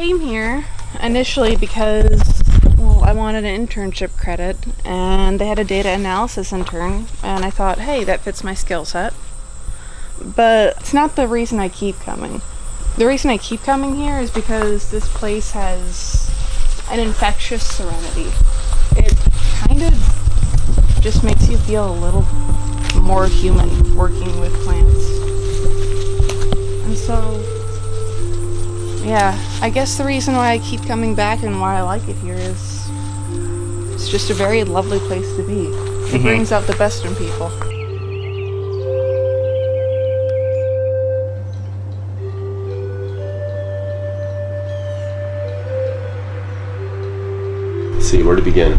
came here initially because, I wanted an internship credit, and they had a data analysis intern, and I thought, hey, that fits my skill set. But it's not the reason I keep coming. The reason I keep coming here is because this place has an infectious serenity. It kind of just makes you feel a little more human working with plants. And so, yeah, I guess the reason why I keep coming back and why I like it here is it's just a very lovely place to be. It brings out the best in people. Let's see, where to begin?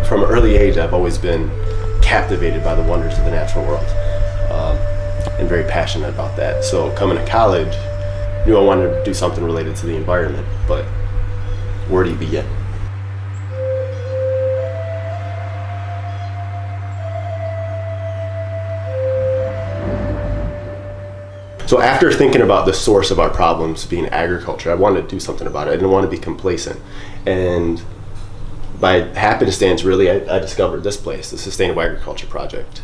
From an early age, I've always been captivated by the wonders of the natural world, and very passionate about that. So coming to college, knew I wanted to do something related to the environment, but where do you begin? So after thinking about the source of our problems being agriculture, I wanted to do something about it. I didn't want to be complacent. And by happenstance, really, I discovered this place, the Sustainable Agriculture Project.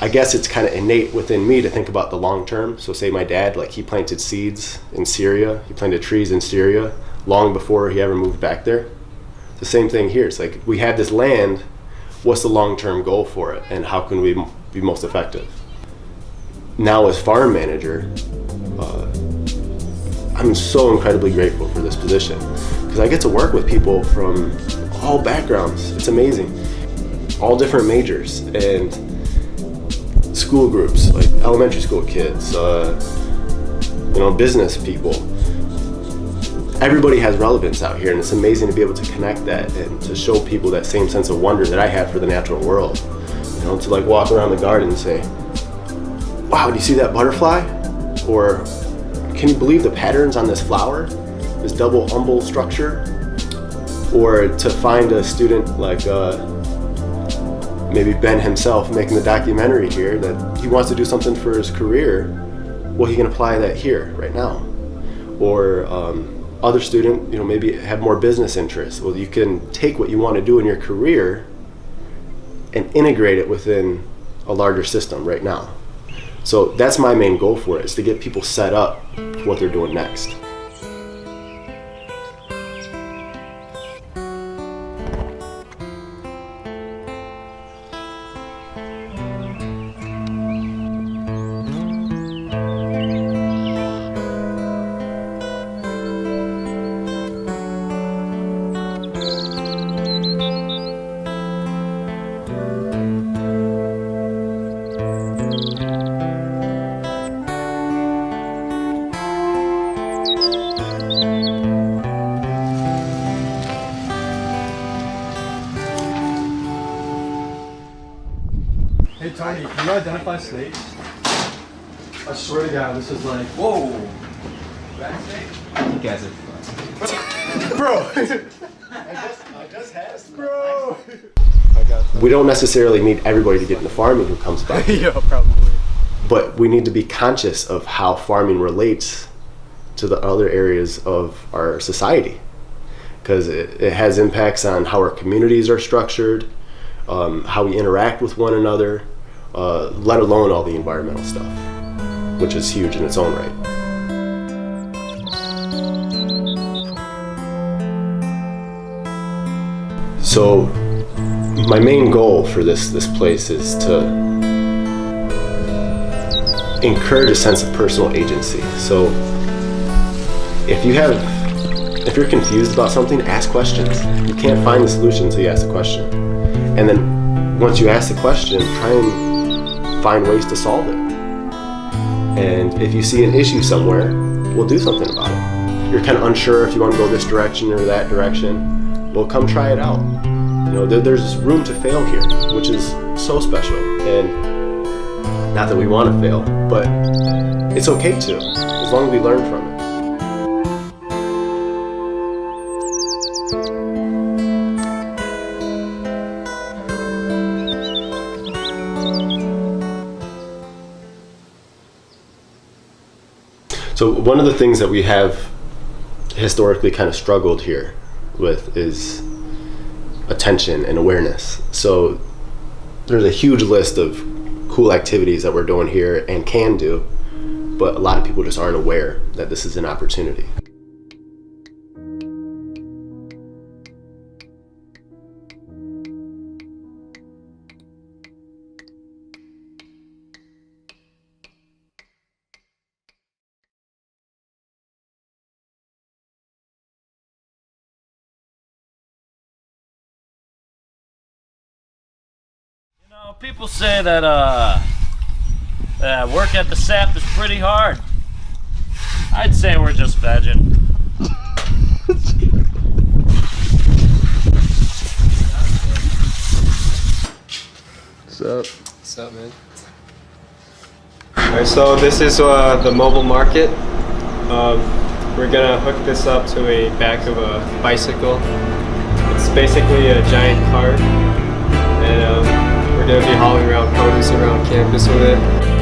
I guess it's kind of innate within me to think about the long term. So say my dad, like he planted seeds in Syria, he planted trees in Syria long before he ever moved back there. The same thing here. It's like we have this land, what's the long-term goal for it and how can we be most effective? Now as farm manager, I'm so incredibly grateful for this position because I get to work with people from all backgrounds. It's amazing. All different majors and school groups, like elementary school kids, business people. Everybody has relevance out here, and it's amazing to be able to connect that and to show people that same sense of wonder that I have for the natural world. To like walk around the garden and say, wow, do you see that butterfly? Or can you believe the patterns on this flower, this double umbel structure? Or to find a student like maybe Ben himself making the documentary here that he wants to do something for his career, well, he can apply that here right now. Or other student, maybe have more business interests. Well, you can take what you want to do in your career and integrate it within a larger system right now. So that's my main goal for it, is to get people set up for what they're doing next. Hey Tony, can you identify snakes? I swear to God, this is like, whoa! That snake? You guys are fun. Bro! I just had some. Bro! We don't necessarily need everybody to get into farming who comes by. Yeah, probably. But we need to be conscious of how farming relates to the other areas of our society. Because it has impacts on how our communities are structured, how we interact with one another, let alone all the environmental stuff, which is huge in its own right. So my main goal for this place is to encourage a sense of personal agency. So if you're confused about something, ask questions. You can't find the solution until you ask the question. And then once you ask the question, try and find ways to solve it. And if you see an issue somewhere, we'll do something about it. You're kind of unsure if you want to go this direction or that direction, well, come try it out. You know, there's room to fail here, which is so special. And not that we want to fail, but it's okay to, as long as we learn from it. So one of the things that we have historically kind of struggled here with is attention and awareness. So there's a huge list of cool activities that we're doing here and can do, but a lot of people just aren't aware that this is an opportunity. People say that work at the SAP is pretty hard. I'd say we're just vegging. What's up? What's up, man? Alright, so this is the mobile market. We're gonna hook this up to a back of a bicycle. It's basically a giant cart, and we're going to be hauling around produce around campus with it.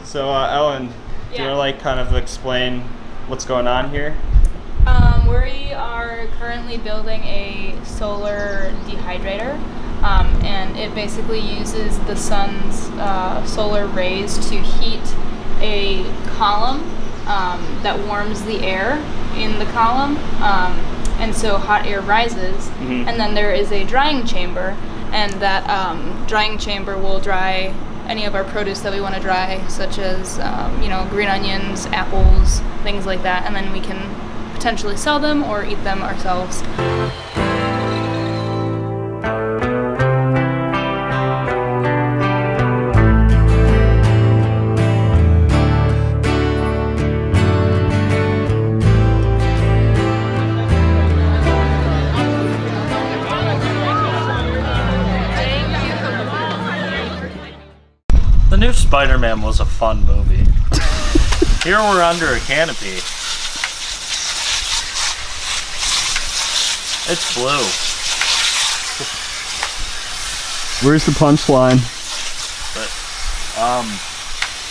So Ellen, do you want to kind of explain what's going on here? We are currently building a solar dehydrator, and it basically uses the sun's solar rays to heat a column that warms the air in the column, and so hot air rises, and then there is a drying chamber, and that drying chamber will dry any of our produce that we want to dry, such as green onions, apples, things like that, and then we can potentially sell them or eat them ourselves. The new Spider-Man was a fun movie. Here we're under a canopy. It's blue. Where's the punchline? But,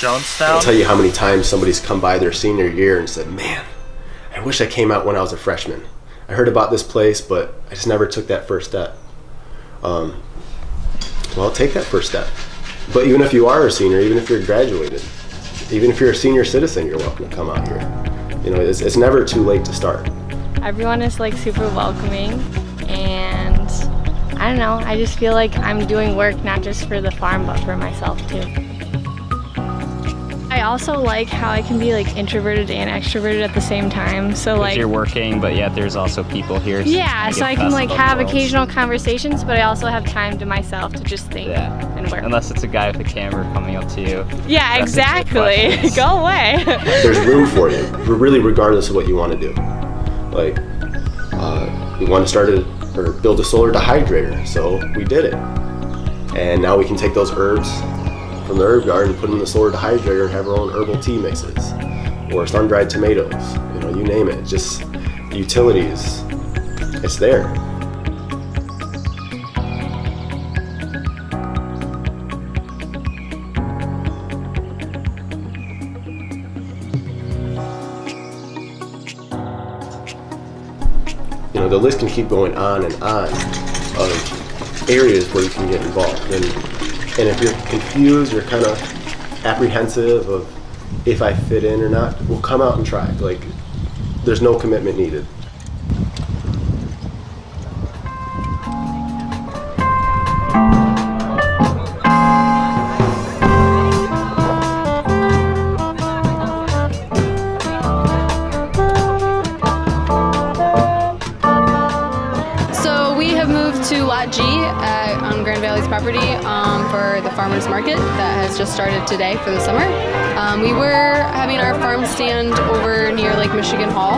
Jonestown? I'll tell you how many times somebody's come by their senior year and said, man, I wish I came out when I was a freshman. I heard about this place, but I just never took that first step. Well, take that first step. But even if you are a senior, even if you're graduated, even if you're a senior citizen, you're welcome to come out here. You know, it's never too late to start. Everyone is like super welcoming, and I don't know, I just feel like I'm doing work not just for the farm but for myself too. I also like how I can be like introverted and extroverted at the same time. So like you're working, but yet there's also people here. Yeah, so I can like have occasional conversations, but I also have time to myself to just think and work. Unless it's a guy with a camera coming up to you. Yeah, exactly. Go away. There's room for you, really, regardless of what you want to do. Like, we want to start or build a solar dehydrator, so we did it. And now we can take those herbs from the herb garden, put them in the solar dehydrator, and have our own herbal tea mixes, or sun-dried tomatoes. You know, you name it. Just utilities. It's there. You know, the list can keep going on and on of areas where you can get involved. And if you're confused, you're kind of apprehensive of if I fit in or not, we'll come out and try. Like, there's no commitment needed. To Lot G on Grand Valley's property for the farmers market that has just started today for the summer. We were having our farm stand over near Lake Michigan Hall,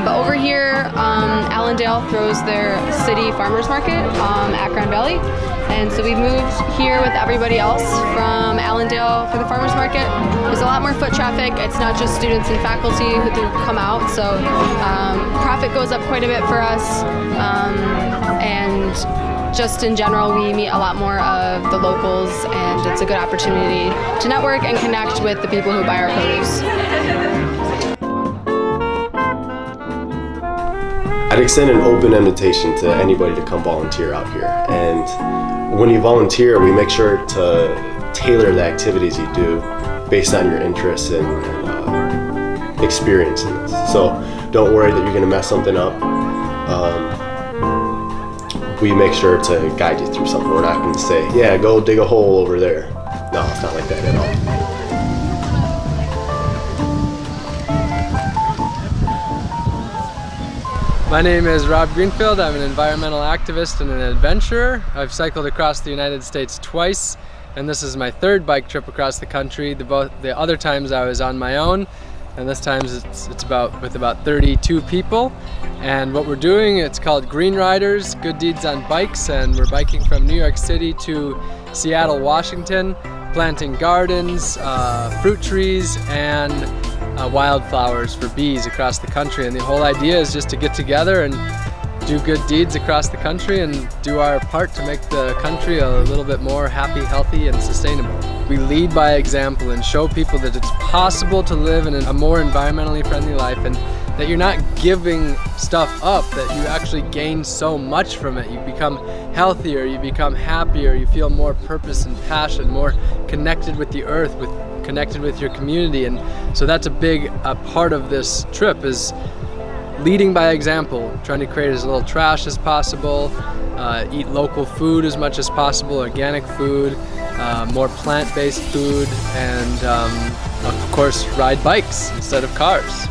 but over here Allendale throws their city farmers market at Grand Valley, and so we moved here with everybody else from Allendale for the farmers market. There's a lot more foot traffic. It's not just students and faculty who come out, so profit goes up quite a bit for us. And just in general, we meet a lot more of the locals, and it's a good opportunity to network and connect with the people who buy our produce. I'd extend an open invitation to anybody to come volunteer out here. And when you volunteer, we make sure to tailor the activities you do based on your interests and experience in this. So don't worry that you're going to mess something up. We make sure to guide you through something. We're not going to say, yeah, go dig a hole over there. No, it's not like that at all. My name is Rob Greenfield. I'm an environmental activist and an adventurer. I've cycled across the United States twice, and this is my third bike trip across the country. The other times I was on my own, and this time it's with about 32 people. And what we're doing, it's called Green Riders, Good Deeds on Bikes, and we're biking from New York City to Seattle, Washington, planting gardens, fruit trees, and wildflowers for bees across the country. And the whole idea is just to get together and do good deeds across the country and do our part to make the country a little bit more happy, healthy, and sustainable. We lead by example and show people that it's possible to live in a more environmentally friendly life, and that you're not giving stuff up, that you actually gain so much from it. You become healthier, you become happier, you feel more purpose and passion, more connected with the earth, connected with your community. And so that's a big part of this trip, is leading by example, trying to create as little trash as possible, eat local food as much as possible, organic food, more plant-based food, and of course ride bikes instead of cars.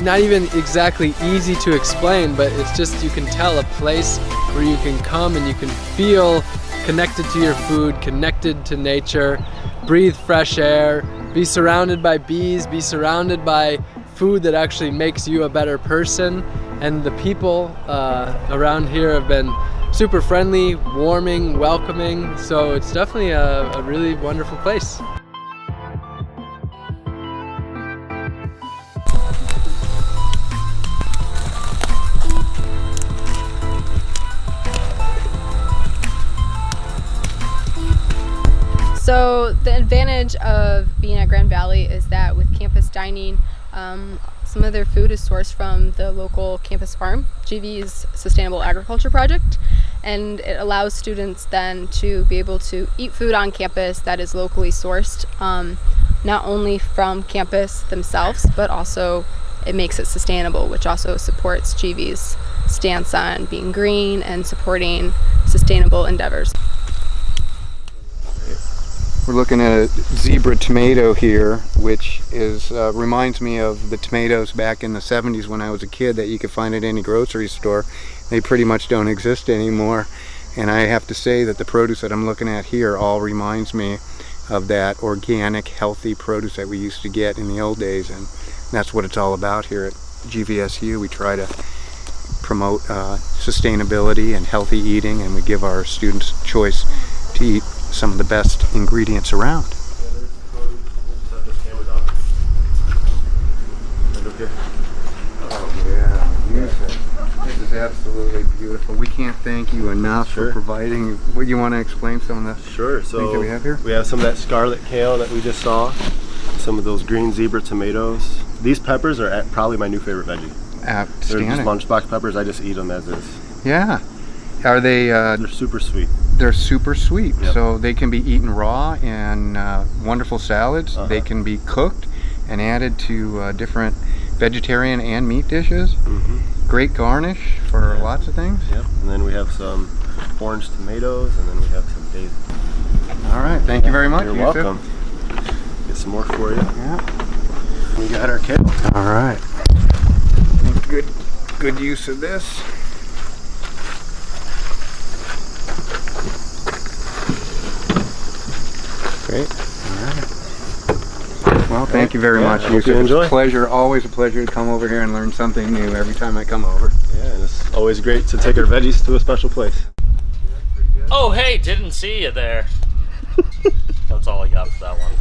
Not even exactly easy to explain, but it's just, you can tell, a place where you can come and you can feel connected to your food, connected to nature, breathe fresh air, be surrounded by bees, be surrounded by food that actually makes you a better person. And the people around here have been super friendly, warming, welcoming, so it's definitely a really wonderful place. So the advantage of being at Grand Valley is that with campus dining, some of their food is sourced from the local campus farm, GV's Sustainable Agriculture Project, and it allows students then to be able to eat food on campus that is locally sourced, not only from campus themselves, but also it makes it sustainable, which also supports GV's stance on being green and supporting sustainable endeavors. We're looking at a zebra tomato here, which is reminds me of the tomatoes back in the 70s when I was a kid that you could find at any grocery store. They pretty much don't exist anymore. And I have to say that the produce that I'm looking at here all reminds me of that organic, healthy produce that we used to get in the old days, and that's what it's all about here at GVSU. We try to promote sustainability and healthy eating, and we give our students choice to eat some of the best ingredients around. Oh yeah, beautiful. This is absolutely beautiful. We can't thank you enough for providing. What you want to explain some of the things that we have here? We have some of that scarlet kale that we just saw, some of those green zebra tomatoes. These peppers are probably my new favorite veggie. Outstanding. They're just lunchbox peppers. I just eat them as is. Yeah. Are they? They're super sweet. They're super sweet. Yep. So they can be eaten raw in wonderful salads. They can be cooked and added to different vegetarian and meat dishes. Great garnish for lots of things. Yep. And then we have some orange tomatoes, and then we have some basil. All right. Thank you very much. You're Yusuf. welcome. Get some more for you. Yeah. We got our kale. All right. Good use of this. Great. All right. Well, thank you very much, Yusuf. You enjoy. It's a pleasure, always a pleasure to come over here and learn something new every time I come over. Yeah, and it's always great to take our veggies to a special place. Oh, hey, didn't see you there. That's all I got for that one.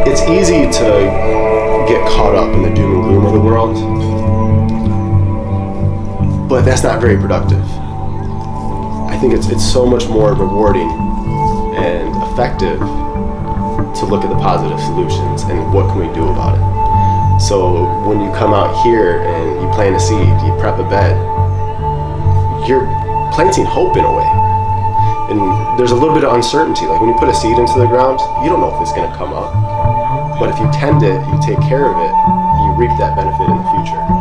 It's easy to get caught up in the doom and gloom of the world, but that's not very productive. I think it's so much more rewarding and effective to look at the positive solutions and what can we do about it. So when you come out here and you plant a seed, you prep a bed, you're planting hope in a way. And there's a little bit of uncertainty. Like when you put a seed into the ground, you don't know if it's going to come up. But if you tend it, you take care of it, you reap that benefit in the future.